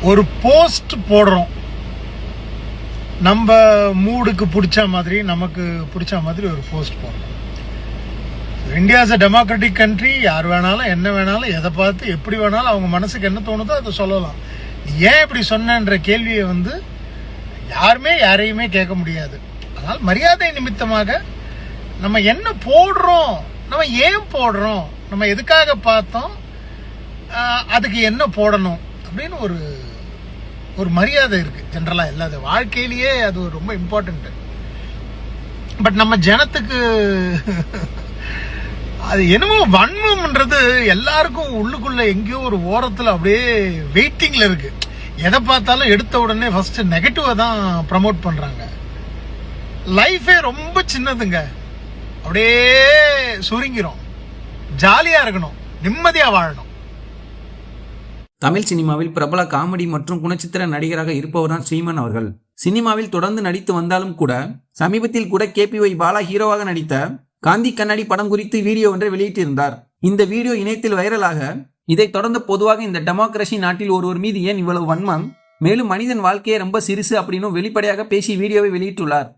ஒரு போஸ்ட் போடுறோம், நம்ம மூடுக்கு பிடிச்ச மாதிரி, நமக்கு பிடிச்ச மாதிரி ஒரு போஸ்ட் போடுறோம். India is a democratic country. யார் வேணாலும் என்ன வேணாலும் எதை பார்த்து எப்படி வேணாலும் அவங்க மனசுக்கு என்ன தோணுதோ அதை சொல்லலாம். நீ ஏன் இப்படி சொன்னன்ற கேள்வியை யாருமே யாரையுமே கேட்க முடியாது. அதனால் மரியாதை நிமித்தமாக நம்ம என்ன போடுறோம், நம்ம ஏன் போடுறோம், நம்ம எதுக்காக பார்த்தோம், அதுக்கு என்ன போடணும் அப்படின்னு ஒரு மரியாதை இருக்கு. ஜென்ரலா எல்லா வாழ்க்கையிலேயே அது ரொம்ப இம்பார்ட்டன்ட். பட் நம்ம ஜனத்துக்கு அது என்னமோ வன்மம்ன்றது எல்லாருக்கும் உள்ளுக்குள்ள எங்கேயோ ஒரு ஓரத்துல அப்படியே வெயிட்டிங்ல இருக்கு. எதை பார்த்தாலும் எடுத்த உடனே ஃபர்ஸ்ட் நெகட்டிவா தான் ப்ரமோட் பண்றாங்க. லைஃபே ரொம்ப சின்னதுங்க, அப்படியே சுருங்கிறோம். ஜாலியா இருக்கணும், நிம்மதியா வாழணும். தமிழ் சினிமாவில் பிரபல காமெடி மற்றும் குணச்சித்திர நடிகராக இருப்பவர்தான் ஸ்ரீமன் அவர்கள். சினிமாவில் தொடர்ந்து நடித்து வந்தாலும் கூட சமீபத்தில் கூட KPY பாலா ஹீரோவாக நடித்த காந்தி கண்ணாடி படம் குறித்து வீடியோ ஒன்றை வெளியிட்டிருந்தார். இந்த வீடியோ இணையத்தில் வைரலாக, இதைத் தொடர்ந்து பொதுவாக இந்த டெமோக்ரஸி நாட்டில் ஒருவர் மீது ஏன் இவ்வளவு வன்மம், மேலும் மனிதன் வாழ்க்கையை ரொம்ப சிறுசு அப்படின்னு வெளிப்படையாக பேசி வீடியோவை வெளியிட்டுள்ளார்.